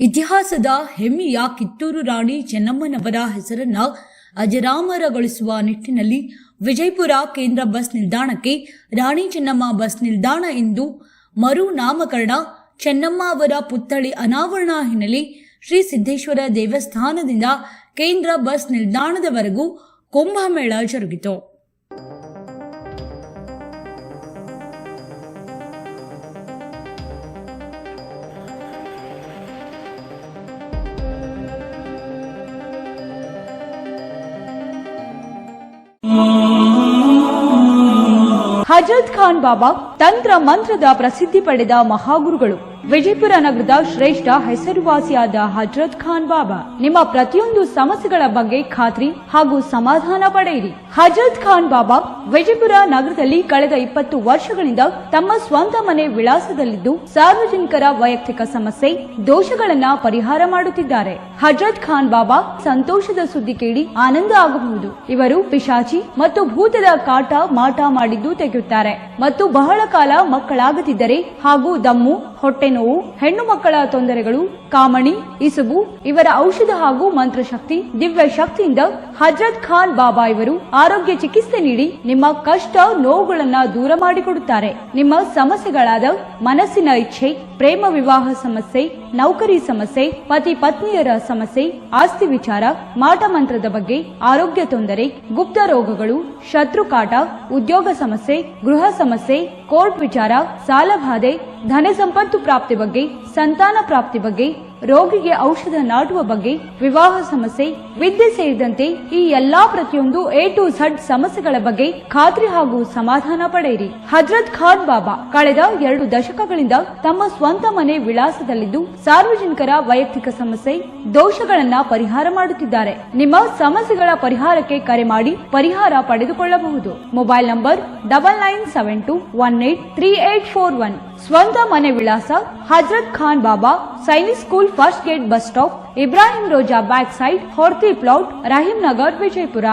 ಇತಿಹಾಸದ ಹೆಮ್ಮೆಯ ಕಿತ್ತೂರು ರಾಣಿ ಚೆನ್ನಮ್ಮನವರ ಹೆಸರನ್ನು ಅಜರಾಮರಗೊಳಿಸುವ ನಿಟ್ಟಿನಲ್ಲಿ ವಿಜಯಪುರ ಕೇಂದ್ರ ಬಸ್ ನಿಲ್ದಾಣಕ್ಕೆ ರಾಣಿ ಚೆನ್ನಮ್ಮ ಬಸ್ ನಿಲ್ದಾಣ ಎಂದು ಮರು ನಾಮಕರಣ, ಚೆನ್ನಮ್ಮ ಅವರ ಪುತ್ಥಳಿ ಅನಾವರಣ ಹಿನ್ನೆಲೆ ಶ್ರೀ ಸಿದ್ದೇಶ್ವರ ದೇವಸ್ಥಾನದಿಂದ ಕೇಂದ್ರ ಬಸ್ ನಿಲ್ದಾಣದವರೆಗೂ ಕುಂಭಮೇಳ ಜರುಗಿತು. ಹಜರತ್ ಖಾನ್ ಬಾಬಾ ತಂತ್ರ ಮಂತ್ರದ ಪ್ರಸಿದ್ಧಿ ಪಡೆದ ಮಹಾಗುರುಗಳು. ವಿಜಯಪುರ ನಗರದ ಶ್ರೇಷ್ಠ ಹೆಸರುವಾಸಿಯಾದ ಹಜರತ್ ಖಾನ್ ಬಾಬಾ ನಿಮ್ಮ ಪ್ರತಿಯೊಂದು ಸಮಸ್ಯೆಗಳ ಬಗ್ಗೆ ಖಾತ್ರಿ ಹಾಗೂ ಸಮಾಧಾನ ಪಡೆಯಿರಿ. ಹಜರತ್ ಖಾನ್ ಬಾಬಾ ವಿಜಯಪುರ ನಗರದಲ್ಲಿ ಕಳೆದ 20 ವರ್ಷಗಳಿಂದ ತಮ್ಮ ಸ್ವಂತ ಮನೆ ವಿಳಾಸದಲ್ಲಿದ್ದು ಸಾರ್ವಜನಿಕರ ವೈಯಕ್ತಿಕ ಸಮಸ್ಯೆ, ದೋಷಗಳನ್ನ ಪರಿಹಾರ ಮಾಡುತ್ತಿದ್ದಾರೆ. ಹಜರತ್ ಖಾನ್ ಬಾಬಾ ಸಂತೋಷದ ಸುದ್ದಿ ಕೇಳಿ ಆನಂದ ಆಗಬಹುದು. ಇವರು ಪಿಶಾಚಿ ಮತ್ತು ಭೂತದ ಕಾಟ ಮಾಟ ಮಾಡಿದ್ದು ತೆಗೆಯುತ್ತಾರೆ ಮತ್ತು ಬಹಳ ಕಾಲ ಮಕ್ಕಳಾಗದಿದ್ದರೆ ಹಾಗೂ ದಮ್ಮು, ಹೊಟ್ಟೆ ನೋವು, ಹೆಣ್ಣು ಮಕ್ಕಳ ತೊಂದರೆಗಳು, ಕಾಮಣಿ, ಇಸುಬು ಇವರ ಔಷಧ ಹಾಗೂ ಮಂತ್ರಶಕ್ತಿ, ದಿವ್ಯ ಶಕ್ತಿಯಿಂದ ಹಜರತ್ ಖಾನ್ ಬಾಬಾ ಇವರು ಆರೋಗ್ಯ ಚಿಕಿತ್ಸೆ ನೀಡಿ ನಿಮ್ಮ ಕಷ್ಟ ನೋವುಗಳನ್ನ ದೂರ ಮಾಡಿಕೊಡುತ್ತಾರೆ. ನಿಮ್ಮ ಸಮಸ್ಯೆಗಳಾದ ಮನಸ್ಸಿನ ಇಚ್ಛೆ, ಪ್ರೇಮ ವಿವಾಹ ಸಮಸ್ಯೆ, ನೌಕರಿ ಸಮಸ್ಯೆ, ಪತಿ ಪತ್ನಿಯರ ಸಮಸ್ಯೆ, ಆಸ್ತಿ ವಿಚಾರ, ಮಾಟ ಮಂತ್ರದ ಬಗ್ಗೆ, ಆರೋಗ್ಯ ತೊಂದರೆ, ಗುಪ್ತ ರೋಗಗಳು, ಶತ್ರುಕಾಟ, ಉದ್ಯೋಗ ಸಮಸ್ಯೆ, ಗೃಹ ಸಮಸ್ಯೆ, ಕೋರ್ಟ್ ವಿಚಾರ, ಸಾಲಬಾಧೆ, ಧನ ಸಂಪತ್ತು ಪ್ರಾಪ್ತಿ ಬಗ್ಗೆ, ಸಂತಾನ ಪ್ರಾಪ್ತಿ ಬಗ್ಗೆ, ರೋಗಿಗೆ ಔಷಧ ನಾಟುವ ಬಗ್ಗೆ, ವಿವಾಹ ಸಮಸ್ಯೆ, ವಿದ್ಯೆ ಸೇರಿದಂತೆ ಈ ಎಲ್ಲಾ ಪ್ರತಿಯೊಂದು A to Z ಸಮಸ್ಯೆಗಳ ಬಗ್ಗೆ ಖಾತ್ರಿ ಹಾಗೂ ಸಮಾಧಾನ ಪಡೆಯಿರಿ. ಹಜರತ್ ಖಾನ್ ಬಾಬಾ ಕಳೆದ 2 ದಶಕಗಳಿಂದ ತಮ್ಮ ಸ್ವಂತ ಮನೆ ವಿಳಾಸದಲ್ಲಿದ್ದು ಸಾರ್ವಜನಿಕರ ವೈಯಕ್ತಿಕ ಸಮಸ್ಯೆ, ದೋಷಗಳನ್ನ ಪರಿಹಾರ ಮಾಡುತ್ತಿದ್ದಾರೆ. ನಿಮ್ಮ ಸಮಸ್ಯೆಗಳ ಪರಿಹಾರಕ್ಕೆ ಕರೆ ಮಾಡಿ ಪರಿಹಾರ ಪಡೆದುಕೊಳ್ಳಬಹುದು. Mobile number 9972183841. ಸ್ವಂತ ಮನೆ ವಿಳಾಸ Hazrat Khan Baba, Sainik school, first gate, bus stop, Ibrahim Roza back side, Horti plot, Rahim Nagar, Vijayapura.